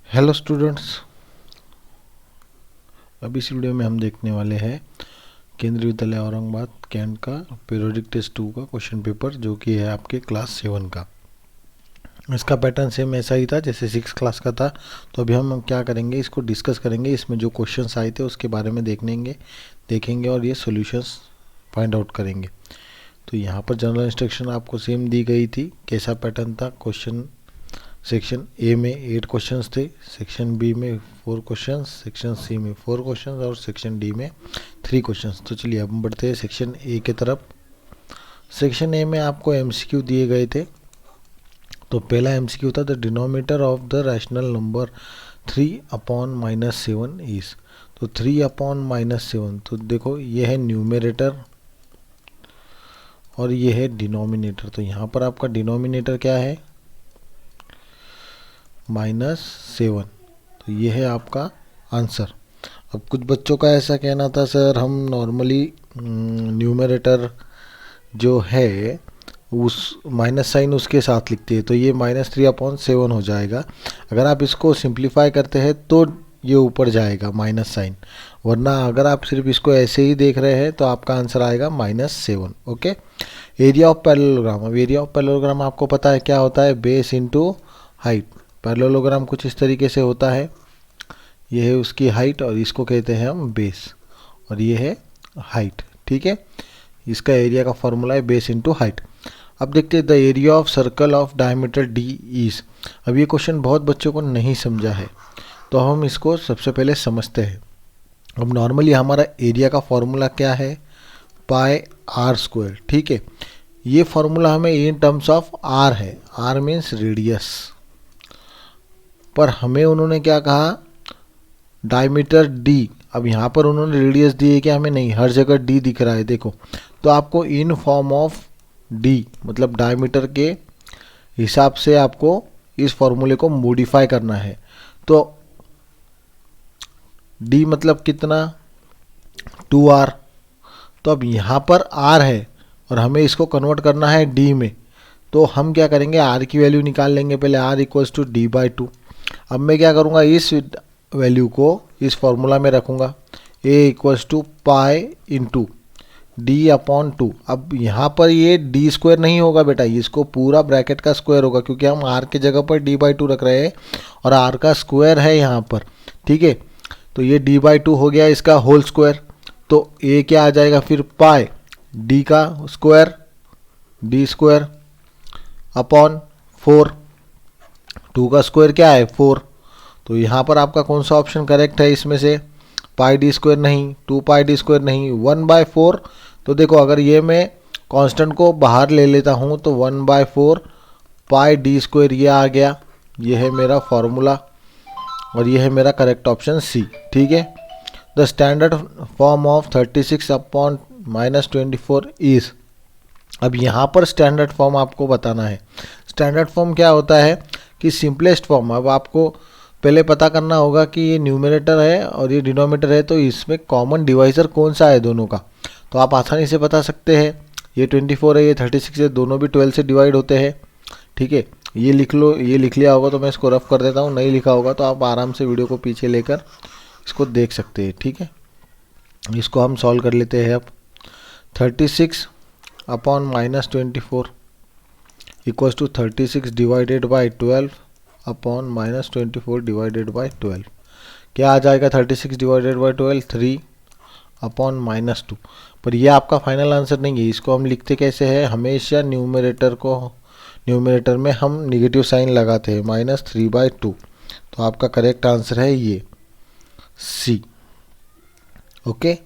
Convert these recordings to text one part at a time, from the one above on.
Hello students, अभी इस video में हम देखने वाले हैं केंद्रीय विद्यालय औरंगाबाद कैंट का पीरियोडिक टेस्ट 2 का क्वेश्चन पेपर, जो कि है आपके क्लास 7 का। इसका पैटर्न सेम ऐसा ही था जैसे 6 क्लास का था। तो अभी हम क्या करेंगे, इसको डिस्कस करेंगे। इसमें जो क्वेश्चंस आए थे उसके बारे में देखेंगे और ये सॉल्यूशंस फाइंड आउट करेंगे। तो यहाँ पर जनरल इंस्ट्रक्शन आपको सेम दी गई थी। कैसा पैटर्न था? क्वेश्चन सेक्शन ए में 8 क्वेश्चंस थे, सेक्शन बी में 4 क्वेश्चंस, सेक्शन सी में 4 क्वेश्चंस और सेक्शन डी में 3 क्वेश्चंस। तो चलिए अब बढ़ते हैं सेक्शन ए के तरफ। सेक्शन ए में आपको एमसीक्यू दिए गए थे। तो पहला एमसीक्यू था, the denominator of the rational number 3/-7 is. तो 3/-7, तो देखो ये है न्यूमरेटर और ये है डिनोमिनेटर। तो यहाँ पर आपका डिनोमिनेटर क्या है? -7। तो ये है आपका आंसर। अब कुछ बच्चों का ऐसा कहना था, सर हम नॉर्मली न्यूमरेटर जो है उस माइनस साइन उसके साथ लिखते हैं, तो ये -3/7 हो जाएगा। अगर आप इसको सिंप्लीफाई करते हैं तो ये ऊपर जाएगा माइनस साइन, वरना अगर आप सिर्फ इसको ऐसे ही देख रहे हैं तो आपका आंसर आएगा -7। ओके। Area of parallelogram. अब एरिया ऑफ पैरेललोग्राम आपको पता है क्या होता है? Base into height. पैरेललोग्राम कुछ इस तरीके से होता है। ये है उसकी हाइट और इसको कहते हैं हम बेस, और ये है हाइट। ठीक है, इसका एरिया का फॉर्मूला है बेस इंटू हाइट। अब देखते हैं the area of circle of diameter D is. अब ये क्वेश्चन बहुत बच्चों को नहीं समझा है, तो हम इसको सबसे पहले समझते हैं। अब नॉर्मली हमारा एरिया का फॉर्मूला क्या है? πr²। ठीक है, ये फॉर्मूला हमें इन टर्म्स ऑफ आर है। आर मीन्स रेडियस, पर हमें उन्होंने क्या कहा? Diameter D. अब यहाँ पर उन्होंने रेडियस दी है क्या? हमें नहीं, हर जगह डी दिख रहा है देखो। तो आपको इन फॉर्म ऑफ डी मतलब डायमीटर के हिसाब से आपको इस फॉर्मूले को मॉडिफाई करना है। तो डी मतलब कितना? 2r। तो अब यहाँ पर r है और हमें इसको कन्वर्ट करना है डी में। तो हम क्या करेंगे? r की वैल्यू निकाल लेंगे पहले। r equals to d/2। अब मैं क्या करूँगा? इस वैल्यू को इस फॉर्मूला में रखूँगा। a equals to pi into d/2। अब यहाँ पर ये d² नहीं होगा बेटा, इसको पूरा ब्रैकेट का स्क्वायर होगा, क्योंकि हम r के जगह पर d/2 रख रहे हैं और r का स्क्वायर है यहाँ पर। ठीक है, तो ये d/2 हो गया इसका होल स्क्वायर। तो a क्या आ जाएगा फिर? पाई d का स्क्वायर, d² अपॉन 4। 2 का स्क्वायर क्या है? 4। तो यहाँ पर आपका कौन सा ऑप्शन करेक्ट है इसमें से? πd² नहीं, 2πd² नहीं, 1/4। तो देखो अगर ये मैं कांस्टेंट को बाहर ले लेता हूँ तो 1/4 πd² ये आ गया। ये है मेरा फॉर्मूला और ये है मेरा करेक्ट ऑप्शन सी। ठीक है, the standard form of 36/-24 is. अब यहाँ पर स्टैंडर्ड फॉर्म आपको बताना है। स्टैंडर्ड फॉर्म क्या होता है कि सिंपलेस्ट फॉर्म। अब आपको पहले पता करना होगा कि ये न्यूमरेटर है और ये डिनोमिनेटर है, तो इसमें कॉमन डिवाइज़र कौन सा है दोनों का। तो आप आसानी से बता सकते हैं। ये 24 है, ये 36 है, दोनों भी 12 से डिवाइड होते हैं। ठीक है, ये लिख लो। ये लिख लिया होगा तो मैं इसको रफ कर देता हूँ, नहीं लिखा होगा तो आप आराम से वीडियो को पीछे लेकर इसको देख सकते हैं। ठीक है, इसको हम सॉल्व कर लेते हैं। अब 36/-24 equals to 36 divided by 12 upon -24 divided by 12। क्या आ जाएगा? 36 डिवाइडेड बाई 12 3/-2। पर ये आपका फाइनल आंसर नहीं है। इसको हम लिखते कैसे हैं? हमेशा न्यूमरेटर में हम निगेटिव साइन लगाते हैं, -3/2। तो आपका करेक्ट आंसर है ये C. Okay,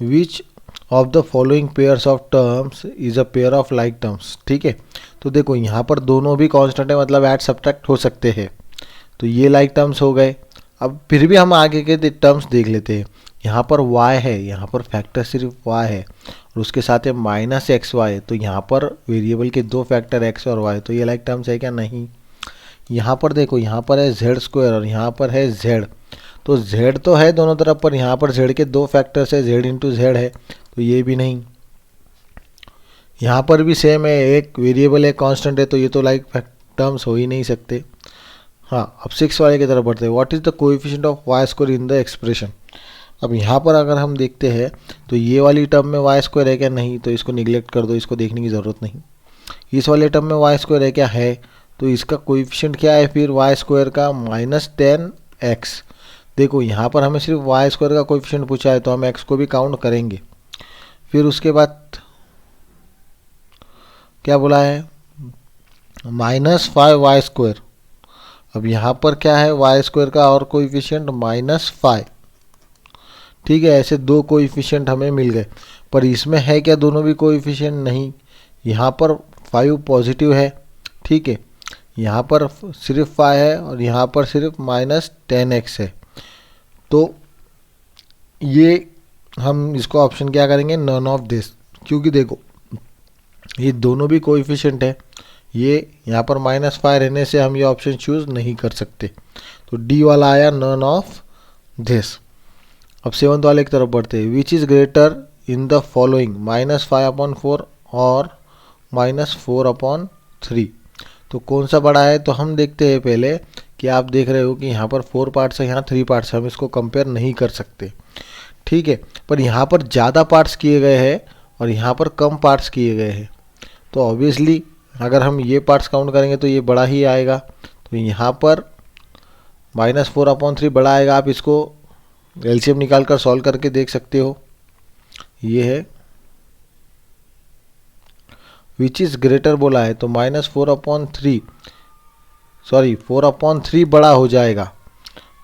which of the following pairs of terms is a pair of like terms. ठीक है, तो देखो यहाँ पर दोनों भी कांस्टेंट है, मतलब ऐड सब्ट्रैक्ट हो सकते हैं। तो ये लाइक टर्म्स हो गए। अब फिर भी हम आगे के टर्म्स देख लेते हैं। यहाँ पर y है, यहाँ पर फैक्टर सिर्फ y है और उसके साथ है -xy। तो यहाँ पर वेरिएबल के 2 फैक्टर x और y, तो ये लाइक टर्म्स है क्या? नहीं। यहाँ पर देखो, यहाँ पर है z² और यहाँ पर है z। तो z तो है दोनों तरफ, पर यहाँ पर z के 2 फैक्टर्स है, z इंटू z है, तो ये भी नहीं। यहाँ पर भी सेम है, एक वेरिएबल है कांस्टेंट है, तो ये तो लाइक टर्म्स हो ही नहीं सकते। हाँ, अब 6 वाले की तरफ बढ़ते हैं। What is the coefficient of y square in the expression. अब यहाँ पर अगर हम देखते हैं तो ये वाली टर्म में वाई स्क्वायर है क्या, नहीं, तो इसको निगलेक्ट कर दो, इसको देखने की ज़रूरत नहीं। इस वाले टर्म में वाई स्क्वायर है क्या, है, तो इसका कोएफिशिएंट क्या है फिर वाई स्क्वायर का -10x। देखो यहाँ पर हमें सिर्फ वाई स्क्वायर का कोएफिशिएंट पूछा है तो हम x को भी काउंट करेंगे। फिर उसके बाद क्या बोला है, -5y²। अब यहाँ पर क्या है, वाई स्क्वायर का और कोएफिशिएंट -5। ठीक है, ऐसे दो कोएफिशिएंट हमें मिल गए, पर इसमें है क्या दोनों भी कोएफिशिएंट, नहीं। यहाँ पर 5 पॉजिटिव है, ठीक है, यहाँ पर सिर्फ 5 है और यहाँ पर सिर्फ -10x है। तो ये हम इसको ऑप्शन क्या करेंगे, नन ऑफ दिस, क्योंकि देखो ये दोनों भी कोएफिशिएंट है। ये यहाँ पर -5 रहने से हम ये ऑप्शन चूज नहीं कर सकते, तो डी वाला आया नन ऑफ दिस। अब 7th वाले की तरफ बढ़ते हैं। Which is greater in the following, -5/4 और -4/3। तो कौन सा बड़ा है, तो हम देखते हैं पहले कि आप देख रहे हो कि यहाँ पर 4 पार्ट्स है, यहाँ 3 पार्ट्स है, हम इसको कंपेयर नहीं कर सकते, ठीक है। पर यहाँ पर ज़्यादा पार्ट्स किए गए हैं और यहाँ पर कम पार्ट्स किए गए हैं, तो ऑब्वियसली अगर हम ये पार्ट्स काउंट करेंगे तो ये बड़ा ही आएगा। तो यहाँ पर -4/3 बड़ा आएगा। आप इसको एलसीएम निकाल कर सॉल्व करके देख सकते हो। ये है विच इज़ ग्रेटर बोला है, तो -4/3 सॉरी 4/3 बड़ा हो जाएगा,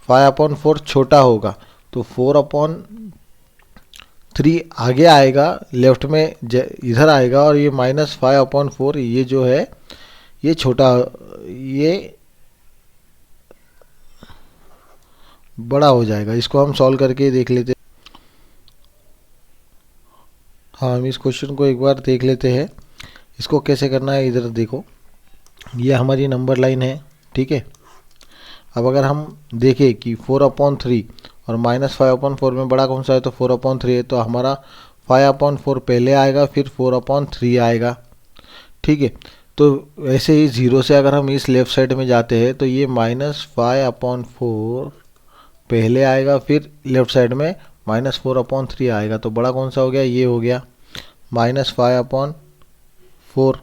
5/4 छोटा होगा, तो 4/3 आगे आएगा, लेफ्ट में इधर आएगा, और ये -5/4 ये जो है ये छोटा, ये बड़ा हो जाएगा। इसको हम सॉल्व करके देख लेते हैं। हाँ, हम इस क्वेश्चन को एक बार देख लेते हैं, इसको कैसे करना है। इधर देखो, ये हमारी नंबर लाइन है, ठीक है। अब अगर हम देखें कि 4/3 और -5/4 में बड़ा कौन सा है, तो 4/3 है, तो हमारा 5/4 पहले आएगा, फिर 4/3 आएगा, ठीक है। तो ऐसे ही 0 से अगर हम इस लेफ्ट साइड में जाते हैं तो ये -5/4 पहले आएगा, फिर लेफ्ट साइड में -4/3 आएगा, तो बड़ा कौन सा हो गया, ये हो गया -5/4।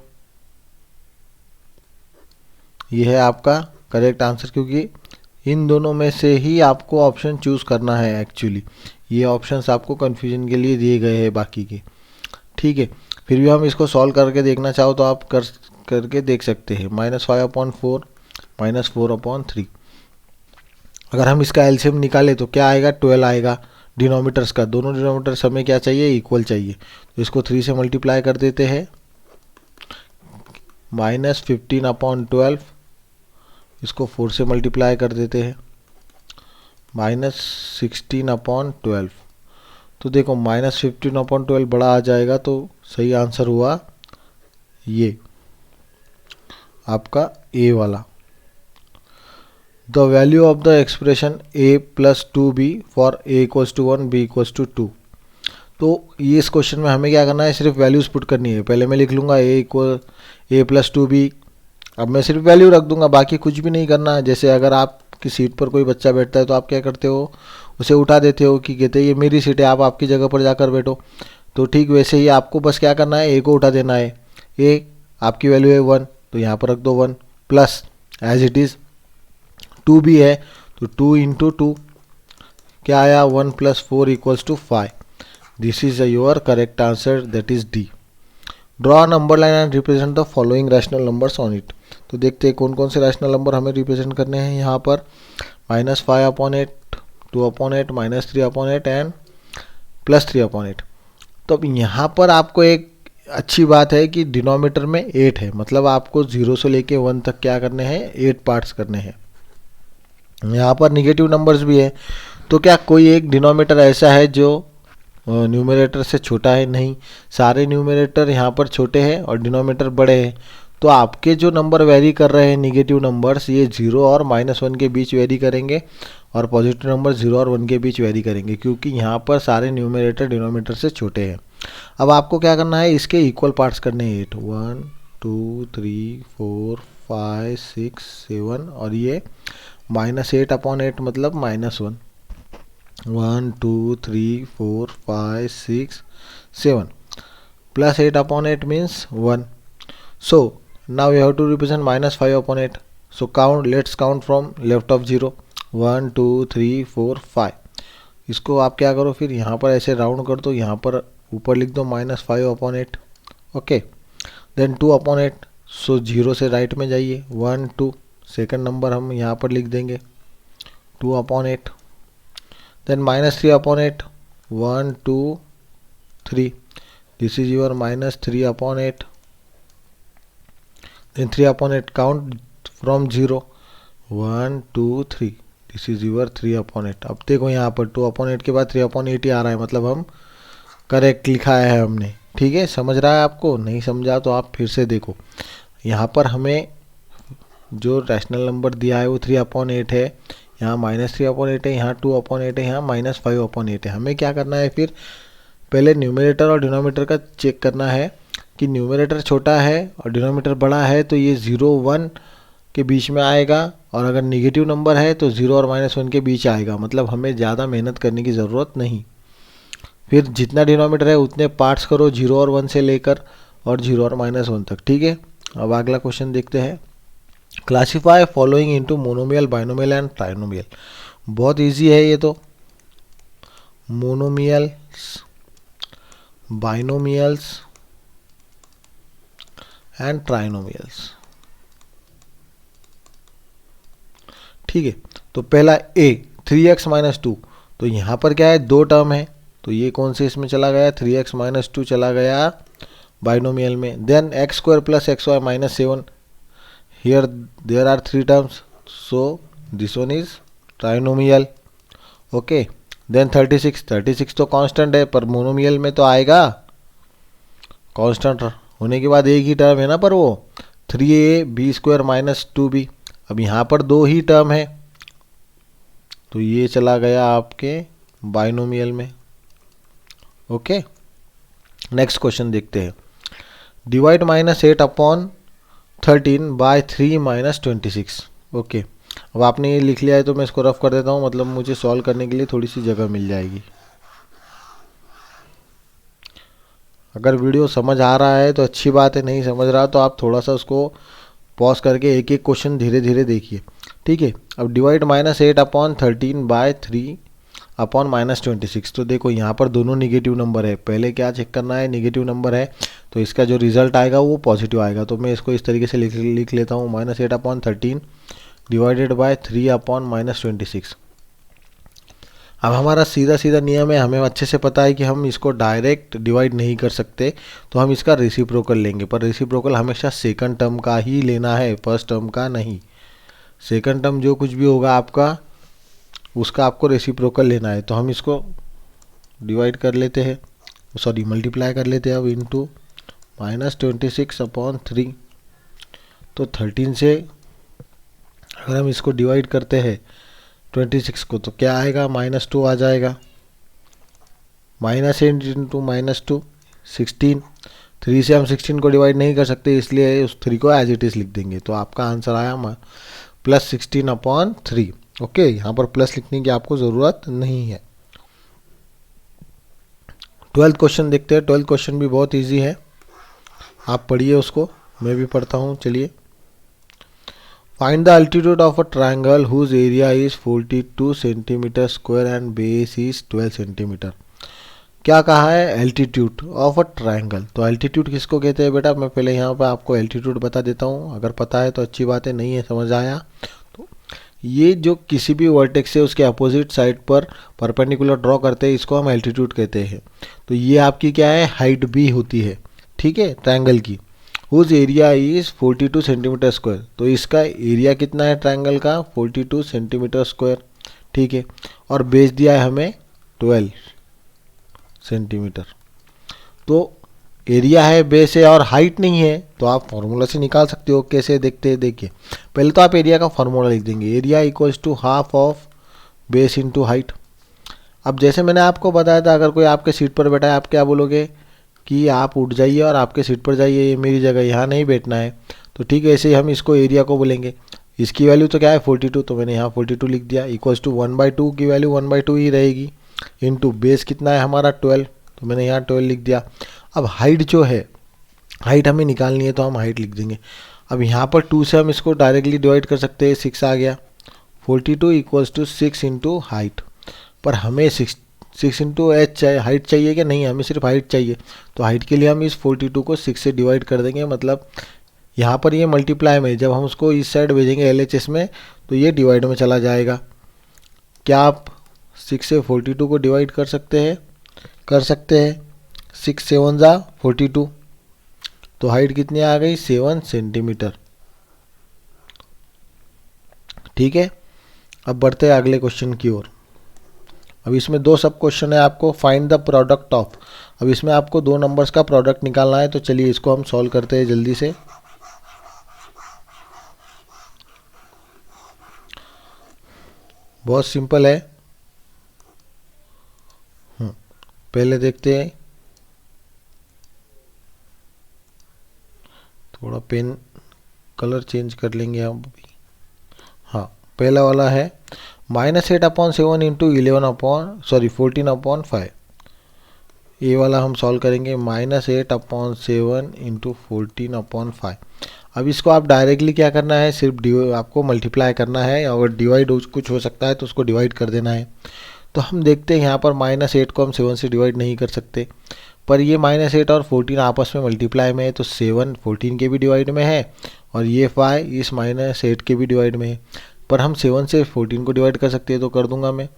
ये है आपका करेक्ट आंसर, क्योंकि इन दोनों में से ही आपको ऑप्शन चूज़ करना है। एक्चुअली ये ऑप्शंस आपको कन्फ्यूजन के लिए दिए गए हैं बाकी के, ठीक है। फिर भी हम इसको सॉल्व करके देखना चाहो तो आप करके देख सकते हैं। -5/4 -4/3, अगर हम इसका एलसीएम निकालें तो क्या आएगा, 12 आएगा। डिनोमीटर्स का, दोनों डिनोमीटर्स हमें क्या चाहिए, इक्वल चाहिए, तो इसको 3 से मल्टीप्लाई कर देते हैं। -15/12, इसको 4 से मल्टीप्लाई कर देते हैं, -16/12। तो देखो -15/12 बड़ा आ जाएगा, तो सही आंसर हुआ ये आपका ए वाला। The value of the expression a + 2b for a = 1 b = 2। तो ये इस क्वेश्चन में हमें क्या करना है, सिर्फ वैल्यूज पुट करनी है। पहले मैं लिख लूँगा a + 2b, अब मैं सिर्फ वैल्यू रख दूंगा, बाकी कुछ भी नहीं करना। जैसे अगर आपकी सीट पर कोई बच्चा बैठता है तो आप क्या करते हो, उसे उठा देते हो कि कहते हैं ये मेरी सीट है, आप आपकी जगह पर जाकर बैठो। तो ठीक वैसे ही आपको बस क्या करना है, a को उठा देना है। a आपकी वैल्यू है 1, तो यहाँ पर रख दो 1, प्लस एज इट इज़ 2 भी है, तो 2 × 2 क्या आया, 1 + 4 = 5। This is your correct answer, that is D. Draw number line and represent the following rational numbers on it. तो देखते हैं कौन कौन से रैशनल नंबर हमें रिप्रेजेंट करने हैं यहाँ पर। -5/8, 2/8, -3/8 एंड +3/8। तो अब यहाँ पर आपको एक अच्छी बात है कि डिनोमीटर में 8 है, मतलब आपको 0 से लेके 1 तक क्या करने हैं, 8 पार्ट्स करने हैं। यहाँ पर निगेटिव नंबर्स भी है, तो क्या कोई एक डिनोमीटर ऐसा है जो न्यूमरेटर से छोटा है, नहीं, सारे न्यूमरेटर यहाँ पर छोटे हैं और डिनोमीटर बड़े हैं। तो आपके जो नंबर वेरी कर रहे हैं निगेटिव नंबर्स, ये 0 और -1 के बीच वेरी करेंगे, और पॉजिटिव नंबर 0 और 1 के बीच वेरी करेंगे, क्योंकि यहाँ पर सारे न्यूमरेटर डिनोमीटर से छोटे हैं। अब आपको क्या करना है, इसके इक्वल पार्ट्स करने हैं 8, 1 2 3 4 5 6 7 और ये -8/8 मतलब -1 1 2 3 4 5 6 7 +8/8 means 1. So now we have to represent -5/8. So let's count from left of 0 1 2 3 4 5. इसको आप क्या करो फिर यहाँ पर ऐसे राउंड कर दो, यहाँ पर ऊपर लिख दो -5/8. Okay, then 2/8. सो 0 से राइट में जाइए 1 2. सेकंड नंबर हम यहाँ पर लिख देंगे 2/8. Then -3/8 1 2 3. This is your -3/8. then 3/8 count from 0 1 2 3. This is your 3/8. अब देखो यहाँ पर 2/8 के बाद 3/8 ही आ रहा है, मतलब हम करेक्ट लिखा है हमने. ठीक है, समझ रहा है आपको? नहीं समझा तो आप फिर से देखो. यहाँ पर हमें जो रैशनल नंबर दिया है वो 3/8 है, यहाँ -3/8 है, यहाँ 2/8 है, यहाँ -5/8 है. हमें क्या करना है फिर, पहले न्यूमरेटर और डिनोमिनेटर का चेक करना है कि न्यूमरेटर छोटा है और डिनोमिनेटर बड़ा है तो ये 0 1 के बीच में आएगा, और अगर नेगेटिव नंबर है तो 0 और -1 के बीच आएगा. मतलब हमें ज़्यादा मेहनत करने की ज़रूरत नहीं. फिर जितना डिनोमिनेटर है उतने पार्ट्स करो 0 और 1 से लेकर और 0 और -1 तक. ठीक है, अब अगला क्वेश्चन देखते हैं. Classify following into monomial, binomial and trinomial. बहुत इजी है ये तो. Monomials, binomials and trinomials. ठीक है, तो पहला ए 3x - 2. तो यहाँ पर क्या है, दो टर्म है, तो ये कौन से इसमें चला गया, 3x - 2 चला गया बाइनोमियल में. Then x² + xy - 7. Here there are 3 terms, so this one is trinomial. Okay, then 36 तो कांस्टेंट है, पर मोनोमियल में तो आएगा कांस्टेंट होने के बाद एक ही टर्म है ना, पर वो 3ab² - 2b. अब यहाँ पर दो ही टर्म है तो ये चला गया आपके बाइनोमियल में. ओके, नेक्स्ट क्वेश्चन देखते हैं. Divide -8/13 bye 3 - 26. ओके, अब आपने ये लिख लिया है तो मैं इसको रफ कर देता हूँ, मतलब मुझे सॉल्व करने के लिए थोड़ी सी जगह मिल जाएगी. अगर वीडियो समझ आ रहा है तो अच्छी बात है, नहीं समझ रहा तो आप थोड़ा सा उसको पॉज करके एक एक क्वेश्चन धीरे धीरे देखिए. ठीक है, अब डिवाइड -8/13 बाय 3 अपॉन -26. तो देखो यहाँ पर दोनों निगेटिव नंबर है, पहले क्या चेक करना है, निगेटिव नंबर है तो इसका जो रिजल्ट आएगा वो पॉजिटिव आएगा. तो मैं इसको इस तरीके से लिख लेता हूँ, -8/13 डिवाइडेड बाय 3 अपॉन -26. अब हमारा सीधा सीधा नियम है, हमें अच्छे से पता है कि हम इसको डायरेक्ट डिवाइड नहीं कर सकते, तो हम इसका रेसिप्रोकल लेंगे. पर रेसिप्रोकल हमेशा सेकंड टर्म का ही लेना है, फर्स्ट टर्म का नहीं. सेकंड टर्म जो कुछ भी होगा आपका, उसका आपको रेसिप्रोकल लेना है. तो हम इसको डिवाइड कर लेते हैं, सॉरी मल्टीप्लाई कर लेते हैं अब इनटू -26/3. तो 13 से अगर हम इसको डिवाइड करते हैं 26 को तो क्या आएगा, -2 आ जाएगा. -8 इंटू -2 16. 3 से हम 16 को डिवाइड नहीं कर सकते, इसलिए उस 3 को एज इट इज़ लिख देंगे. तो आपका आंसर आया +16/3. ओके, यहाँ पर प्लस लिखने की आपको ज़रूरत नहीं है. 12th क्वेश्चन देखते हैं. 12th क्वेश्चन भी बहुत इजी है, आप पढ़िए उसको, मैं भी पढ़ता हूँ. चलिए. Find the altitude of a triangle whose area is 42 centimetre square and base is 12 centimetre. क्या कहा है, एल्टीट्यूड ऑफ अ ट्राइंगल. तो एल्टीट्यूड किसको कहते हैं बेटा, मैं पहले यहाँ पर आपको एल्टीट्यूड बता देता हूँ. अगर पता है तो अच्छी बात है, नहीं है समझ आया तो ये जो किसी भी वर्टेक्स से उसके अपोजिट साइड पर परपेंडिकुलर ड्रॉ करते हैं, इसको हम एल्टीट्यूड कहते हैं. तो ये आपकी क्या है, हाइट भी होती है. ठीक है, ट्राइंगल की. Whose area is 42 centimetre square. तो इसका एरिया कितना है ट्राइंगल का, 42 सेंटीमीटर स्क्वायर. ठीक है, और बेस दिया है हमें 12 सेंटीमीटर. तो एरिया है, बेस है और हाइट नहीं है, तो आप फार्मूला से निकाल सकते हो. कैसे देखते हैं, देखिए. पहले तो आप एरिया का फार्मूला लिख देंगे, area equals to half of base into height. अब जैसे मैंने आपको बताया था, अगर कोई आपके सीट पर बैठा है आप क्या बोलोगे, कि आप उठ जाइए और आपके सीट पर जाइए, ये मेरी जगह, यहाँ नहीं बैठना है। तो ठीक है, ऐसे ही हम इसको एरिया को बोलेंगे। इसकी वैल्यू तो क्या है 42, तो मैंने यहाँ 42 लिख दिया। इक्वल्स टू 1/2 की वैल्यू 1/2 ही रहेगी, इनटू बेस कितना है हमारा 12, तो मैंने यहाँ 12 लिख दिया। अब हाइट जो है, हाइट हमें निकालनी है तो हम हाइट लिख देंगे। अब यहाँ पर 2 से हम इसको डायरेक्टली डिवाइड कर सकते हैं, 6 आ गया। 42 इक्वल्स टू 6 इंटू हाइट। पर हमें 6 इंटू एच चाहिए, हाइट चाहिए कि नहीं, हमें सिर्फ हाइट चाहिए। तो हाइट के लिए हम इस 42 को 6 से डिवाइड कर देंगे, मतलब यहाँ पर ये मल्टीप्लाई में, जब हम उसको इस साइड भेजेंगे LHS में तो ये डिवाइड में चला जाएगा। क्या आप 6 से 42 को डिवाइड कर सकते हैं? कर सकते हैं। 6 7 जा 42, तो हाइट कितनी आ गई 7 सेंटीमीटर। ठीक है, अब बढ़ते हैं अगले क्वेश्चन की ओर। अब इसमें 2 सब क्वेश्चन है, आपको फाइंड द प्रोडक्ट ऑफ। अब इसमें आपको 2 नंबर्स का प्रोडक्ट निकालना है, तो चलिए इसको हम सॉल्व करते हैं जल्दी से। बहुत सिंपल है। पहले देखते हैं, थोड़ा पेन कलर चेंज कर लेंगे हम। हाँ, पहला वाला है -8/7 इंटू 14/5। ये वाला हम सॉल्व करेंगे, -8/7 इंटू 14/5। अब इसको आप डायरेक्टली क्या करना है, सिर्फ आपको मल्टीप्लाई करना है, और डिवाइड कुछ हो सकता है तो उसको डिवाइड कर देना है। तो हम देखते हैं यहाँ पर -8 को हम 7 से डिवाइड नहीं कर सकते, पर ये -8 और 14 आपस में मल्टीप्लाई में है, तो 7 14 के भी डिवाइड में है, और ये 5 इस -8 के भी डिवाइड में है। पर हम 7 से 14 को डिवाइड कर सकते हैं, तो कर दूंगा मैं।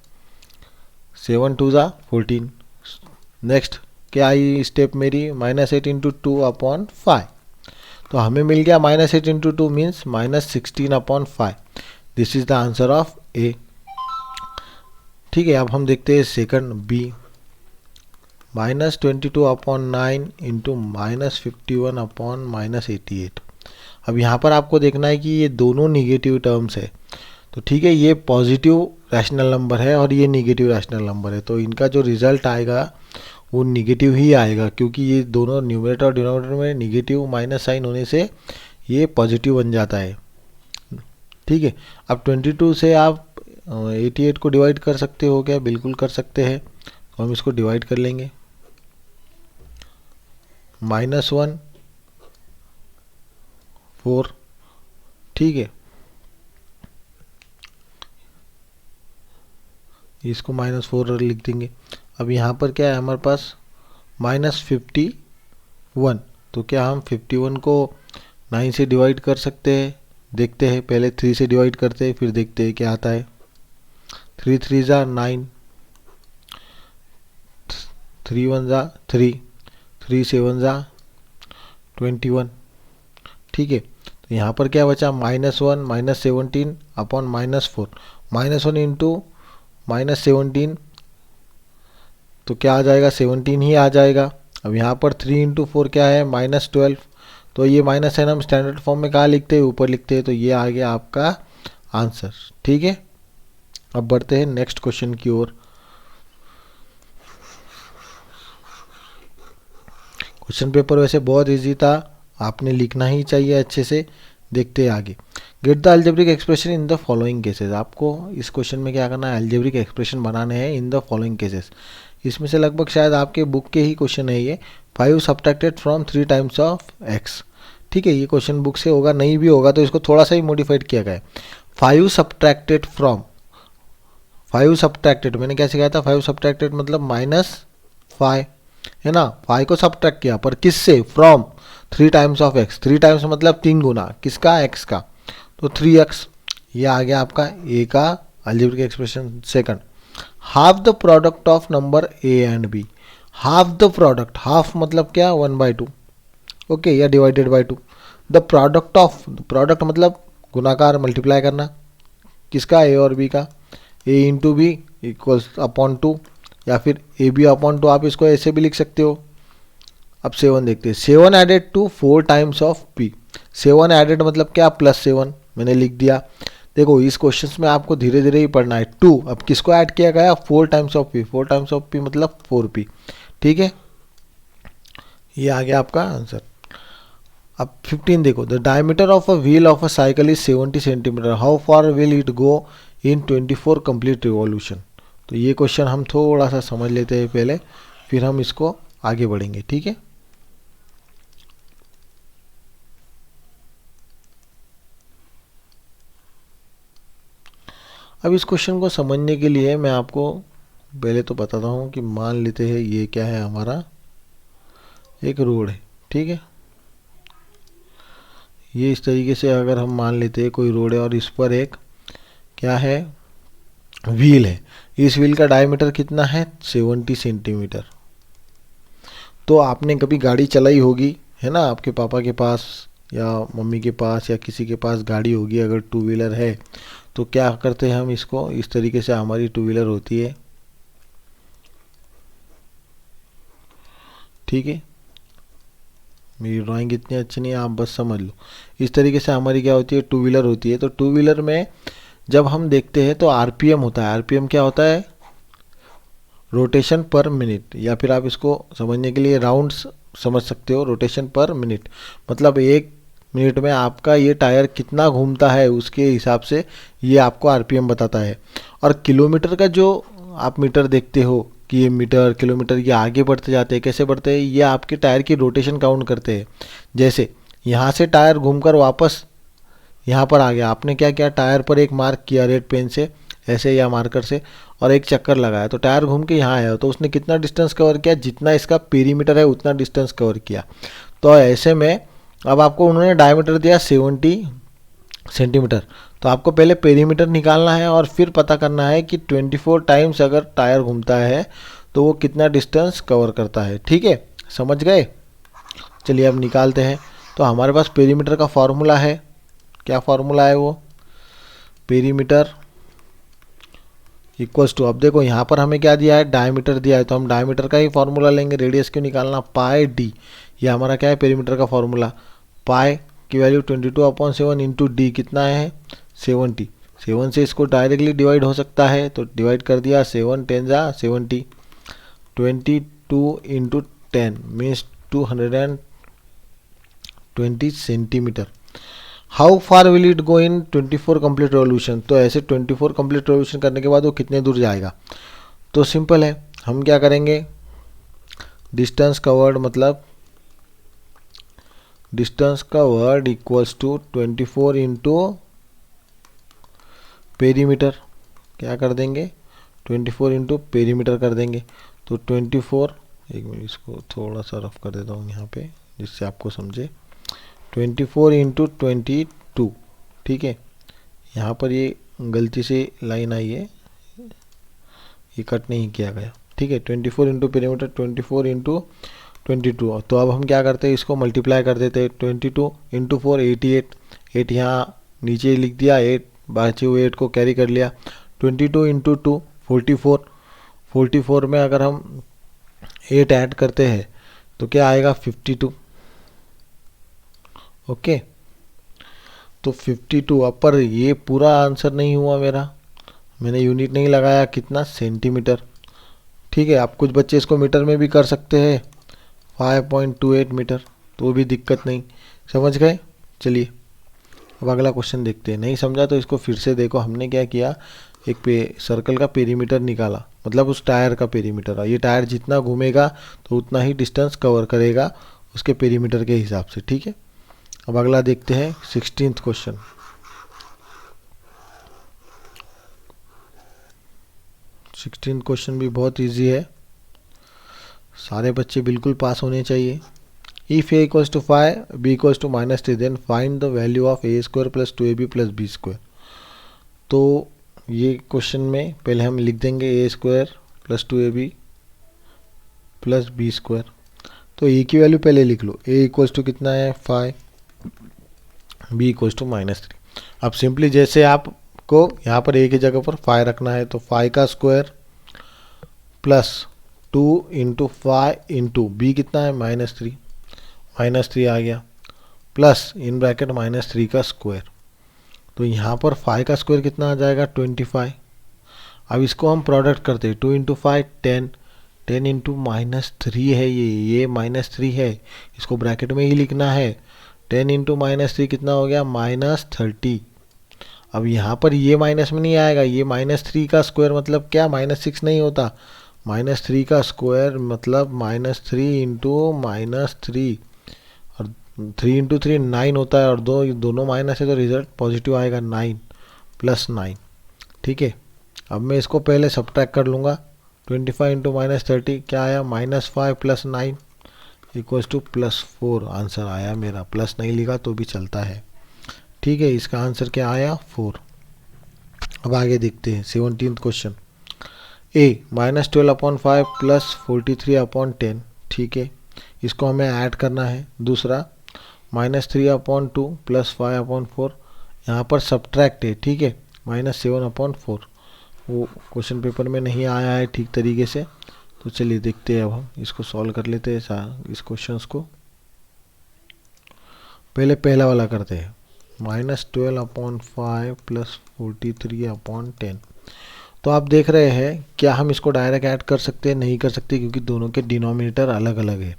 7 2 जा 14। नेक्स्ट क्या आई स्टेप मेरी, -8 इंटू 2/5। तो हमें मिल गया -8 into 2 means -16/5। This is the answer of A. ठीक है, अब हम देखते हैं सेकंड बी, -22/9 इंटू -51/-88। अब यहाँ पर आपको देखना है कि ये दोनों निगेटिव टर्म्स है। तो ठीक है, ये पॉजिटिव रैशनल नंबर है और ये निगेटिव रैशनल नंबर है, तो इनका जो रिजल्ट आएगा वो निगेटिव ही आएगा, क्योंकि ये दोनों न्यूमरेटर और डिनोमिनेटर में निगेटिव माइनस साइन होने से ये पॉजिटिव बन जाता है। ठीक है, अब 22 से आप 88 को डिवाइड कर सकते हो क्या? बिल्कुल कर सकते हैं। तो हम इसको डिवाइड कर लेंगे, -1 4। ठीक है, इसको -4 लिख देंगे। अब यहाँ पर क्या है हमारे पास -51, तो क्या हम 51 को 9 से डिवाइड कर सकते हैं? देखते हैं, पहले 3 से डिवाइड करते हैं फिर देखते हैं क्या आता है। 3 3 जा 9, 3 1 जा 3, 3 7 जा 21। ठीक है, तो यहाँ पर क्या बचा -1 -17/-4, -1 इंटू -17, तो क्या आ जाएगा 17 ही आ जाएगा। अब यहाँ पर 3 इंटू 4 क्या है -12, तो ये माइनस साइन हम स्टैंडर्ड फॉर्म में कहाँ लिखते हैं? ऊपर लिखते हैं, तो ये आ गया आपका आंसर। ठीक है, अब बढ़ते हैं नेक्स्ट क्वेश्चन की ओर। क्वेश्चन पेपर वैसे बहुत इजी था, आपने लिखना ही चाहिए अच्छे से। देखते हैं आगे। Get the algebraic expression in the following cases. आपको इस क्वेश्चन में क्या करना है, अलजेब्रिक एक्सप्रेशन बनाने हैं इन द फॉलोइंग केसेस। इसमें से लगभग शायद आपके बुक के ही क्वेश्चन है ये। 5 subtracted from 3 times of x। ठीक है, ये क्वेश्चन बुक से होगा, नहीं भी होगा तो इसको थोड़ा सा ही मॉडिफाइड किया गया है। 5 सब्ट्रैक्टेड फ्रॉम, 5 सब्ट्रैक्टेड मैंने क्या सिखाया था? 5 सब्ट्रैक्टेड मतलब -5 है ना, 5 को सब्ट्रैक्ट किया, पर किससे? From 3 times of x। 3 times मतलब 3 गुना, किसका? x का, तो 3x। ये आ गया आपका a का algebraic expression. Second, half the product of number a and b। Half the product, half मतलब क्या? 1/2, ओके, या divided by 2। The product of, product मतलब गुणाकार, मल्टीप्लाई करना, किसका? a और b का। a into b equals upon 2, या फिर ए बी अपॉन 2, आप इसको ऐसे भी लिख सकते हो। अब 7 देखते हैं। 7 added to 4 times of p। 7 added मतलब क्या? +7 मैंने लिख दिया। देखो इस क्वेश्चन में आपको धीरे धीरे ही पढ़ना है। 2 अब किसको ऐड किया गया? 4 times of p। 4 times of p मतलब 4p। ठीक है, ये आ गया आपका आंसर। अब 15 देखो, the diameter of a wheel of a cycle is 70 centimetre, how far will it go in 24 complete revolution. तो ये क्वेश्चन हम थोड़ा सा समझ लेते हैं पहले, फिर हम इसको आगे बढ़ेंगे, ठीक है। अब इस क्वेश्चन को समझने के लिए मैं आपको पहले तो बताता हूँ कि मान लेते हैं ये क्या है, हमारा एक रोड है, ठीक है। ये इस तरीके से अगर हम मान लेते हैं कोई रोड है और इस पर एक क्या है, व्हील है। इस व्हील का डायमीटर कितना है, 70 सेंटीमीटर। तो आपने कभी गाड़ी चलाई होगी, है ना, आपके पापा के पास या मम्मी के पास या किसी के पास गाड़ी होगी, अगर टू व्हीलर है तो क्या करते हैं हम इसको, इस तरीके से हमारी टू व्हीलर होती है, ठीक है। मेरी ड्राइंग इतनी अच्छी नहीं है, आप बस समझ लो। इस तरीके से हमारी क्या होती है, टू व्हीलर होती है। तो टू व्हीलर में जब हम देखते हैं तो आरपीएम होता है। आरपीएम क्या होता है, रोटेशन पर मिनट, या फिर आप इसको समझने के लिए राउंड्स समझ सकते हो, रोटेशन पर मिनट। मतलब 1 मिनट में आपका ये टायर कितना घूमता है उसके हिसाब से ये आपको आरपीएम बताता है। और किलोमीटर का जो आप मीटर देखते हो कि ये मीटर किलोमीटर ये आगे बढ़ते जाते हैं, कैसे बढ़ते हैं, ये आपके टायर की रोटेशन काउंट करते हैं। जैसे यहाँ से टायर घूमकर वापस यहाँ पर आ गया, आपने क्या किया, टायर पर एक मार्क किया रेड पेन से ऐसे या मार्कर से, और एक चक्कर लगाया, तो टायर घूम के यहाँ आया, तो उसने कितना डिस्टेंस कवर किया, जितना इसका पेरीमीटर है उतना डिस्टेंस कवर किया। तो ऐसे में अब आपको उन्होंने डायमीटर दिया 70 सेंटीमीटर, तो आपको पहले पेरीमीटर निकालना है और फिर पता करना है कि 24 टाइम्स अगर टायर घूमता है तो वो कितना डिस्टेंस कवर करता है, ठीक है, समझ गए। चलिए अब निकालते हैं। तो हमारे पास पेरीमीटर का फॉर्मूला है, क्या फॉर्मूला है वो, पेरीमीटर इक्वल्स टू, अब देखो यहाँ पर हमें क्या दिया है, डायमीटर दिया है, तो हम डायमीटर का ही फॉर्मूला लेंगे, रेडियस क्यों निकालना, पाई डी। ये हमारा क्या है, पेरीमीटर का फॉर्मूला। पाई की वैल्यू 22/7 इंटू डी कितना है, 70। 7 से इसको डायरेक्टली डिवाइड हो सकता है, तो डिवाइड कर दिया, 7 10 जा 70, 22 into 10 means 220 centimetre. How far will it go in 24 complete revolution. तो ऐसे 24 कंप्लीट रेवोल्यूशन करने के बाद वो कितने दूर जाएगा। तो सिंपल है, हम क्या करेंगे, डिस्टेंस कवर्ड मतलब distance covered equals to 24 into perimeter, क्या कर देंगे, 24 इंटू पेरीमीटर कर देंगे। तो 24, एक मिनट इसको थोड़ा सा रफ कर देता हूँ यहाँ पे जिससे आपको समझे, 24 इंटू 22, ठीक है। यहाँ पर ये गलती से लाइन आई है, ये कट नहीं किया गया, ठीक है। 24 इंटू पेरीमीटर 24 इंटू 22। तो अब हम क्या करते हैं, इसको मल्टीप्लाई कर देते हैं, 22 इंटू 4 88, 8 यहाँ नीचे लिख दिया, 8 बचे हुए 8 को कैरी कर लिया, 22 इंटू 2 44, 44 में अगर हम 8 ऐड करते हैं तो क्या आएगा, 52, ओके। तो 52, अब पर ये पूरा आंसर नहीं हुआ मेरा, मैंने यूनिट नहीं लगाया, कितना, सेंटीमीटर, ठीक है। आप कुछ बच्चे इसको मीटर में भी कर सकते हैं, 5.28 मीटर, तो भी दिक्कत नहीं, समझ गए। चलिए अब अगला क्वेश्चन देखते हैं। नहीं समझा तो इसको फिर से देखो, हमने क्या किया, एक सर्कल का पेरीमीटर निकाला, मतलब उस टायर का पेरीमीटर, ये टायर जितना घूमेगा तो उतना ही डिस्टेंस कवर करेगा उसके पेरीमीटर के हिसाब से, ठीक है। अब अगला देखते हैं 16th क्वेश्चन। 16th क्वेश्चन भी बहुत इजी है, सारे बच्चे बिल्कुल पास होने चाहिए। If a equals to 5 b equals to -3 then find the value of a square plus 2ab plus b square. तो ये क्वेश्चन में पहले हम लिख देंगे a square plus 2ab plus b square. तो a की वैल्यू पहले लिख लो, a इक्वल्स टू कितना है 5, b इक्वल्स टू -3। अब सिंपली जैसे आपको यहाँ पर a की जगह पर 5 रखना है, तो 5 का square plus 2 into 5 into b कितना है -3, -3 आ गया, प्लस इन ब्रैकेट -3 का स्क्वायर। तो यहाँ पर 5 का स्क्वायर कितना आ जाएगा, 25। अब इसको हम प्रोडक्ट करते हैं, 2 इंटू 5 10, 10 इंटू -3 है, ये -3 है, इसको ब्रैकेट में ही लिखना है। 10 इंटू -3 कितना हो गया, -30। अब यहाँ पर ये माइनस में नहीं आएगा, ये -3 का स्क्वायर मतलब क्या, -6 नहीं होता, -3 का स्क्वायर मतलब -3 इंटू -3, और 3 इंटू 3 9 होता है, और दोनों माइनस है तो रिजल्ट पॉजिटिव आएगा, 9 + 9। ठीक है, अब मैं इसको पहले सब्ट्रैक्ट कर लूँगा। 25 इंटू -30 क्या आया, -5 + 9 = +4 आंसर आया मेरा। प्लस नहीं लिखा तो भी चलता है। ठीक है, इसका आंसर क्या आया, 4। अब आगे देखते हैं 17th क्वेश्चन। ए -12/5 + 43/10। ठीक है, इसको हमें ऐड करना है। दूसरा -3/2 + 5/4, यहाँ पर सब्ट्रैक्ट है। ठीक है, -7/4, वो क्वेश्चन पेपर में नहीं आया है ठीक तरीके से। तो चलिए देखते हैं, अब हम इसको सॉल्व कर लेते हैं इस क्वेश्चंस को। पहले पहला वाला करते हैं, -12/5 + 43/10। तो आप देख रहे हैं, क्या हम इसको डायरेक्ट ऐड कर सकते हैं, नहीं कर सकते, क्योंकि दोनों के डिनोमिनेटर अलग अलग है।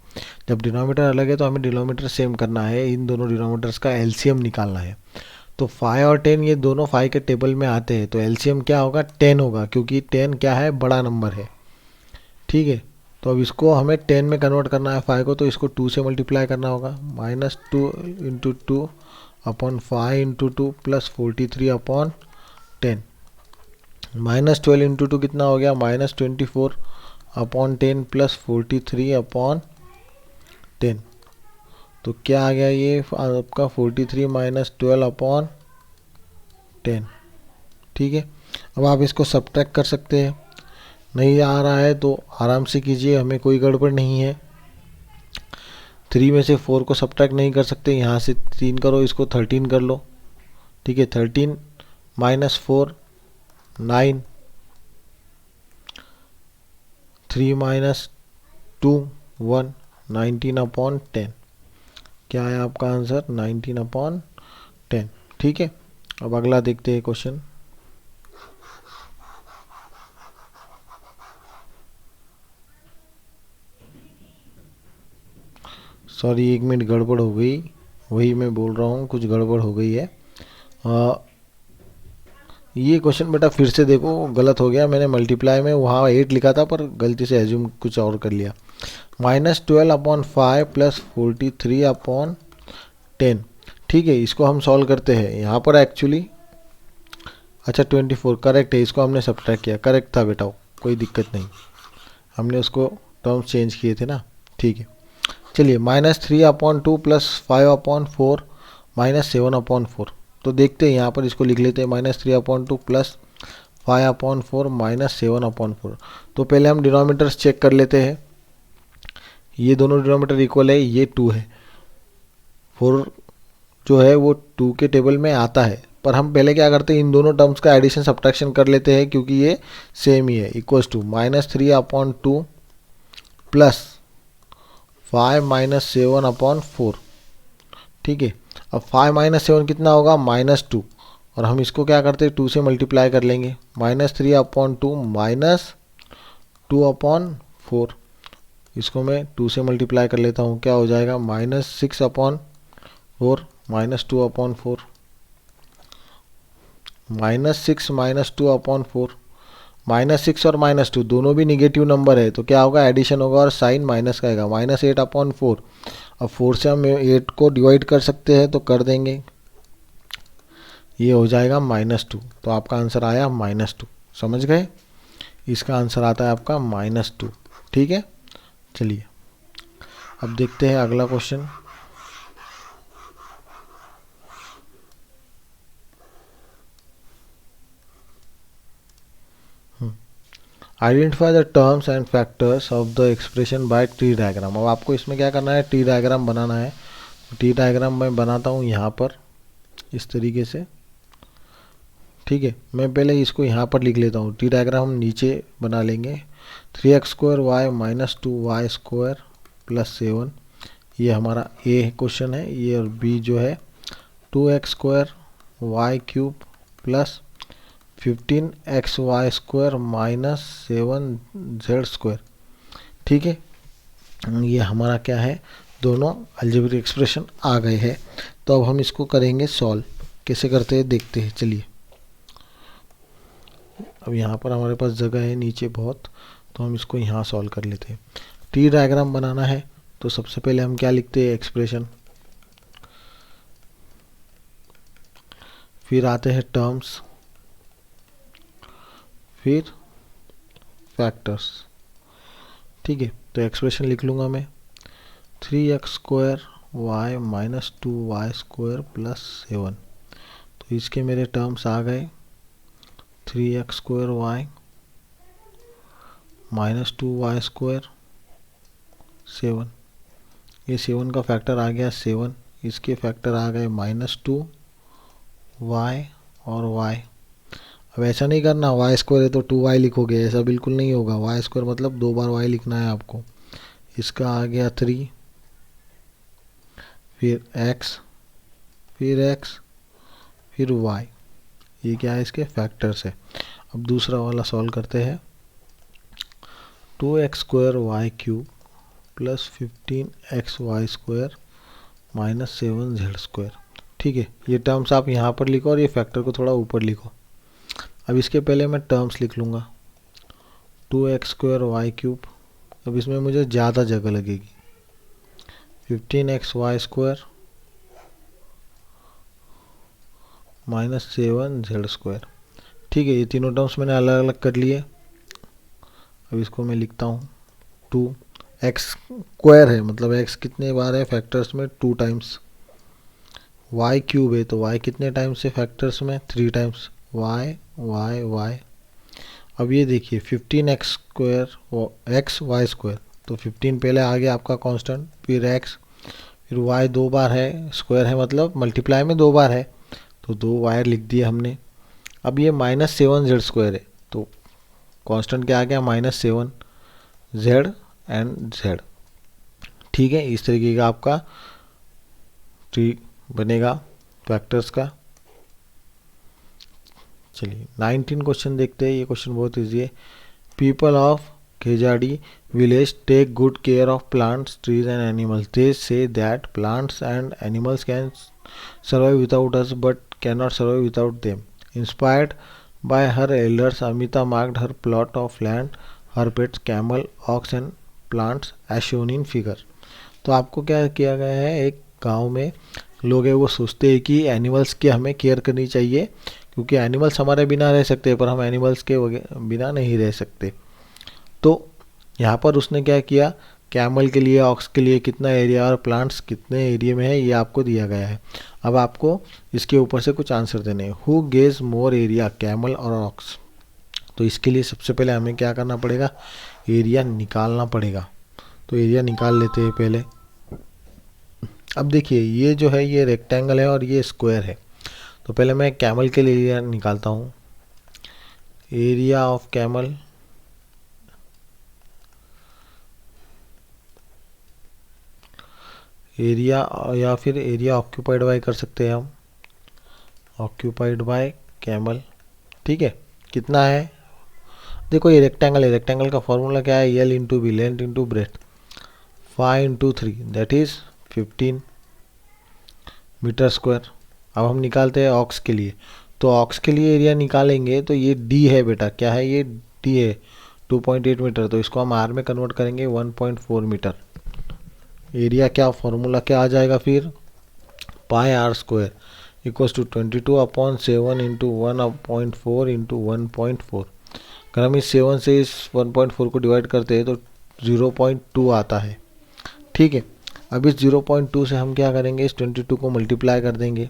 जब डिनोमिनेटर अलग है तो हमें डिनोमिनेटर सेम करना है, इन दोनों डिनोमिनेटर्स का एलसीएम निकालना है। तो 5 और 10 ये दोनों 5 के टेबल में आते हैं, तो एलसीएम क्या होगा, 10 होगा, क्योंकि 10 क्या है, बड़ा नंबर है। ठीक है, तो अब इसको हमें 10 में कन्वर्ट करना है 5 को, तो इसको 2 से मल्टीप्लाई करना होगा। -2 इंटू 2/5 इंटू 2 + 43/10। -12 इंटू 2 कितना हो गया, -24/10 + 43/10। तो क्या आ गया, ये आपका 43 - 12/10। ठीक है, अब आप इसको सब्ट्रैक्ट कर सकते हैं। नहीं आ रहा है तो आराम से कीजिए, हमें कोई गड़बड़ नहीं है। 3 में से 4 को सब्ट्रैक्ट नहीं कर सकते, यहाँ से 3 करो, इसको 13 कर लो। ठीक है, 13 - 4 9, 3 - 2 1, 19/10। क्या है आपका आंसर, 19/10। ठीक है, अब अगला देखते हैं क्वेश्चन। सॉरी, 1 मिनट गड़बड़ हो गई, वही मैं बोल रहा हूँ, कुछ गड़बड़ हो गई है। ये क्वेश्चन बेटा फिर से देखो, गलत हो गया, मैंने मल्टीप्लाई में वहाँ 8 लिखा था पर गलती से एज्यूम कुछ और कर लिया। -12/5 + 43/10। ठीक है, इसको हम सॉल्व करते हैं। यहाँ पर एक्चुअली अच्छा 24 करेक्ट है, इसको हमने सब्ट्रैक्ट किया, करेक्ट था बेटा, कोई दिक्कत नहीं, हमने उसको टर्म्स चेंज किए थे ना। ठीक है, चलिए -3/2 + 5/4 -7/4। तो देखते हैं, यहाँ पर इसको लिख लेते हैं, -3/2 + 5/4 -7/4। तो पहले हम डिनोमिनेटर्स चेक कर लेते हैं। ये दोनों डिनोमिनेटर इक्वल है, ये 2 है, 4 जो है वो 2 के टेबल में आता है। पर हम पहले क्या करते हैं, इन दोनों टर्म्स का एडिशन सब्ट्रैक्शन कर लेते हैं, क्योंकि ये सेम ही है। Equals to -3/2 + 5 - 7/4। ठीक है, अब 5 - 7 कितना होगा, -2, और हम इसको क्या करते हैं, 2 से मल्टीप्लाई कर लेंगे। -3/2 - 2/4, इसको मैं 2 से मल्टीप्लाई कर लेता हूँ, क्या हो जाएगा, -6/4 -2/4, -6 - 2/4, -6 और -2 दोनों भी निगेटिव नंबर है, तो क्या होगा, एडिशन होगा और साइन माइनस का आएगा, -8/4। अब 4 से हम 8 को डिवाइड कर सकते हैं, तो कर देंगे, ये हो जाएगा -2। तो आपका आंसर आया -2, समझ गए, इसका आंसर आता है आपका -2। ठीक है, चलिए अब देखते हैं अगला question. Identify the terms and factors of the expression by tree diagram. अब आपको इसमें क्या करना है, ट्री डायग्राम बनाना है। ट्री डायग्राम मैं बनाता हूँ यहाँ पर इस तरीके से। ठीक है, मैं पहले इसको यहाँ पर लिख लेता हूँ, ट्री डायग्राम हम नीचे बना लेंगे। 3x² y - 2y² + 7, ये हमारा ए क्वेश्चन है। ये और बी जो है 2x² y³ + 15xy² - 7z²। ठीक है, ये हमारा क्या है, दोनों अलजेब्रिक एक्सप्रेशन आ गए हैं। तो अब हम इसको करेंगे सॉल्व। कैसे करते हैं देखते हैं, चलिए। अब यहाँ पर हमारे पास जगह है नीचे बहुत, तो हम इसको यहाँ सॉल्व कर लेते हैं। ट्री डायग्राम बनाना है तो सबसे पहले हम क्या लिखते हैं, एक्सप्रेशन, फिर आते हैं टर्म्स, फिर फैक्टर्स। ठीक है, तो एक्सप्रेशन लिख लूँगा मैं 3x² y minus 2y² plus 7। तो इसके मेरे टर्म्स आ गए 3x² y माइनस 2y² 7। ये 7 का फैक्टर आ गया 7, इसके फैक्टर आ गए -2 y और y। अब ऐसा नहीं करना y² है तो 2y लिखोगे, ऐसा बिल्कुल नहीं होगा। y² मतलब 2 बार y लिखना है आपको। इसका आ गया 3, फिर x, फिर x, फिर y। ये क्या है, इसके फैक्टर्स है। अब दूसरा वाला सॉल्व करते हैं। 2x² y³ plus 15xy² minus 7z²। ठीक है, ये टर्म्स आप यहाँ पर लिखो और ये फैक्टर को थोड़ा ऊपर लिखो। अब इसके पहले मैं टर्म्स लिख लूँगा 2x² y³। अब इसमें मुझे ज़्यादा जगह लगेगी, 15xy² माइनस 7z²। ठीक है, ये तीनों टर्म्स मैंने अलग अलग कर लिए। अब इसको मैं लिखता हूँ 2x² है, मतलब x कितने बार है फैक्टर्स में, 2 टाइम्स। y³ है तो y कितने टाइम्स है फैक्टर्स में, 3 टाइम्स। y। अब ये देखिए 15x² xy², तो 15 पहले आ गया आपका कांस्टेंट, फिर x, फिर y 2 बार है, स्क्वायर है मतलब मल्टीप्लाई में 2 बार है, तो 2 वायर लिख दिए हमने। अब ये -7z² है, तो कांस्टेंट क्या आ गया, -7 z एंड z। ठीक है, इस तरीके का आपका ट्री बनेगा फैक्टर्स का। चलिए 19 क्वेश्चन देखते हैं। ये क्वेश्चन बहुत इजी है। People of Kejadi village take good care of plants, trees and animals. They say that plants and animals can survive without us but cannot survive without them. Inspired by her elders, Amita marked her plot of land, her pets, camel, ox and plants as shown in figure. तो आपको क्या किया गया है, एक गांव में लोग हैं वो सोचते हैं कि एनिमल्स की हमें केयर करनी चाहिए, क्योंकि एनिमल्स हमारे बिना रह सकते हैं पर हम एनिमल्स के बिना नहीं रह सकते। तो यहाँ पर उसने क्या किया, कैमल के लिए, ऑक्स के लिए कितना एरिया और प्लांट्स कितने एरिया में है ये आपको दिया गया है। अब आपको इसके ऊपर से कुछ आंसर देने हैं। Who gauge more area, camel और ऑक्स। तो इसके लिए सबसे पहले हमें क्या करना पड़ेगा, एरिया निकालना पड़ेगा। तो एरिया निकाल लेते हैं पहले। अब देखिए ये जो है ये रेक्टेंगल है और ये स्क्वायर है, तो पहले मैं कैमल के लिए एरिया निकालता हूँ। एरिया ऑफ कैमल एरिया, या फिर एरिया ऑक्यूपाइड बाय कर सकते हैं हम, ऑक्यूपाइड बाय कैमल। ठीक है, कितना है, देखो ये रेक्टेंगल है, रेक्टेंगल का फॉर्मूला क्या है, L into b, length into breadth, 5 इंटू 3 दैट इज 15 मीटर स्क्वायर। अब हम निकालते हैं ऑक्स के लिए। तो ऑक्स के लिए एरिया निकालेंगे तो ये डी है बेटा, क्या है ये, डी है 2.8 मीटर। तो इसको हम आर में कन्वर्ट करेंगे 1.4 मीटर। एरिया क्या, फॉर्मूला क्या आ जाएगा फिर, pi r square equals to 22/7 into 1/4 into 1.4। अगर हम इस 7 से इस 1.4 को डिवाइड करते हैं तो 0.2 आता है। ठीक है, अब इस 0.2 से हम क्या करेंगे, इस 22 को मल्टीप्लाई कर देंगे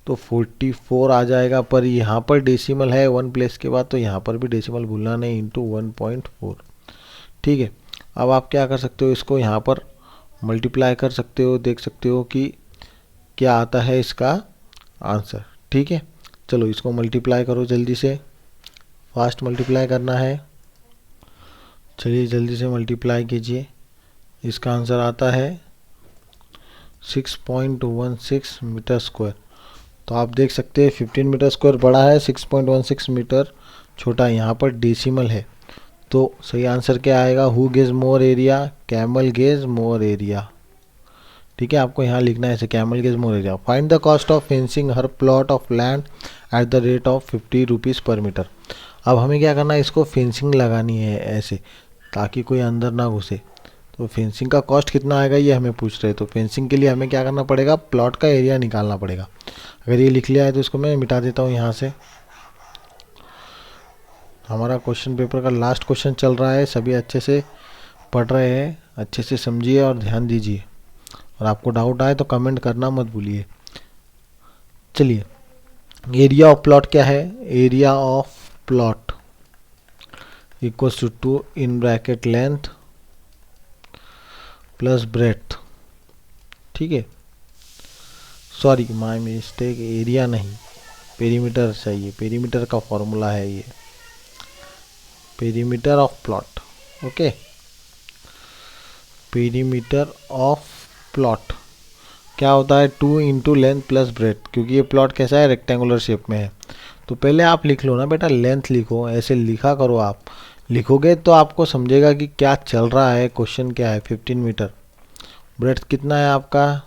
तो 44 आ जाएगा। पर यहाँ पर डेसिमल है 1 प्लेस के बाद, तो यहाँ पर भी डेसिमल भूलना नहीं, इंटू 1.4। ठीक है, अब आप क्या कर सकते हो, इसको यहाँ पर मल्टीप्लाई कर सकते हो, देख सकते हो कि क्या आता है इसका आंसर। ठीक है, चलो इसको मल्टीप्लाई करो जल्दी से, फास्ट मल्टीप्लाई करना है। चलिए जल्दी से मल्टीप्लाई कीजिए। इसका आंसर आता है 6.16 मीटर स्क्वायर। तो आप देख सकते हैं 15 मीटर स्क्वायर बड़ा है, 6.16 मीटर छोटा है। यहाँ पर डेसिमल है तो सही आंसर क्या आएगा? Who gauge more area? Camel gauge more area. ठीक है, आपको यहाँ लिखना है ऐसे, camel gauge more area. Find the cost of fencing her plot of land at the rate of 50 rupees per metre. अब हमें क्या करना है, इसको फेंसिंग लगानी है ऐसे ताकि कोई अंदर ना घुसे। तो फेंसिंग का कॉस्ट कितना आएगा ये हमें पूछ रहे हैं। तो फेंसिंग के लिए हमें क्या करना पड़ेगा, प्लॉट का एरिया निकालना पड़ेगा। अगर ये लिख लिया है तो इसको मैं मिटा देता हूँ यहाँ से। हमारा क्वेश्चन पेपर का लास्ट क्वेश्चन चल रहा है, सभी अच्छे से पढ़ रहे हैं, अच्छे से समझिए और ध्यान दीजिए। और आपको डाउट आए तो कमेंट करना मत भूलिए। चलिए, एरिया ऑफ प्लॉट क्या है? Area of plot equals to in bracket length plus breadth. ठीक है, सॉरी माय मिस्टेक, एरिया नहीं पेरीमीटर चाहिए, पेरीमीटर का फॉर्मूला है ये, perimeter of plot. Okay, perimeter of plot क्या होता है? 2 इंटू लेंथ प्लस ब्रेड्थ, क्योंकि ये प्लॉट कैसा है, रेक्टेंगुलर शेप में है। तो पहले आप लिख लो ना बेटा, लेंथ लिखो, ऐसे लिखा करो। आप लिखोगे तो आपको समझेगा कि क्या चल रहा है, क्वेश्चन क्या है। 15 मीटर। ब्रेड्थ कितना है आपका?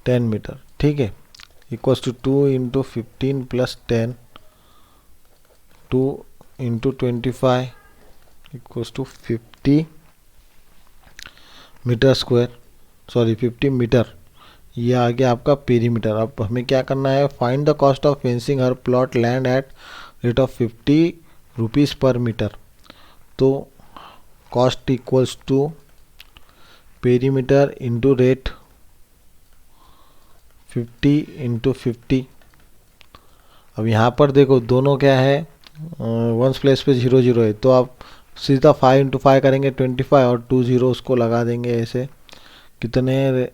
10 मीटर। ठीक है, equals to 2 into 15 plus 10, 2 into 25 equals to 50 metre square, sorry 50 metre. ये आ गया आपका पेरीमीटर। अब हमें क्या करना है, find the cost of fencing her plot land at rate of 50 rupees per metre. तो cost equals to perimeter into rate, 50 into 50। अब यहाँ पर देखो दोनों क्या है, वंस प्लेस पे 0 0 है, तो आप सीधा 5 इंटू 5 करेंगे 25 और 2 0 उसको लगा देंगे ऐसे। कितने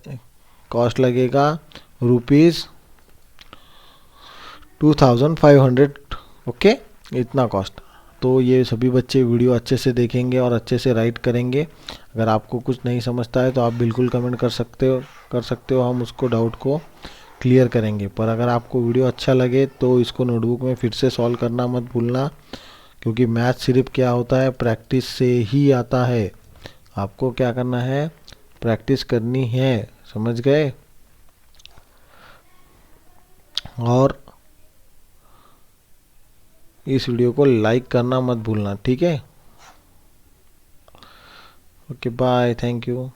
कॉस्ट लगेगा? रुपीज़ 2500। ओके, इतना कॉस्ट। तो ये सभी बच्चे वीडियो अच्छे से देखेंगे और अच्छे से राइट करेंगे। अगर आपको कुछ नहीं समझता है तो आप बिल्कुल कमेंट कर सकते हो, हम उसको डाउट को क्लियर करेंगे। पर अगर आपको वीडियो अच्छा लगे तो इसको नोटबुक में फिर से सॉल्व करना मत भूलना, क्योंकि मैथ सिर्फ क्या होता है, प्रैक्टिस से ही आता है। आपको क्या करना है, प्रैक्टिस करनी है, समझ गए? और इस वीडियो को लाइक करना मत भूलना, ठीक है? Okay bye, thank you.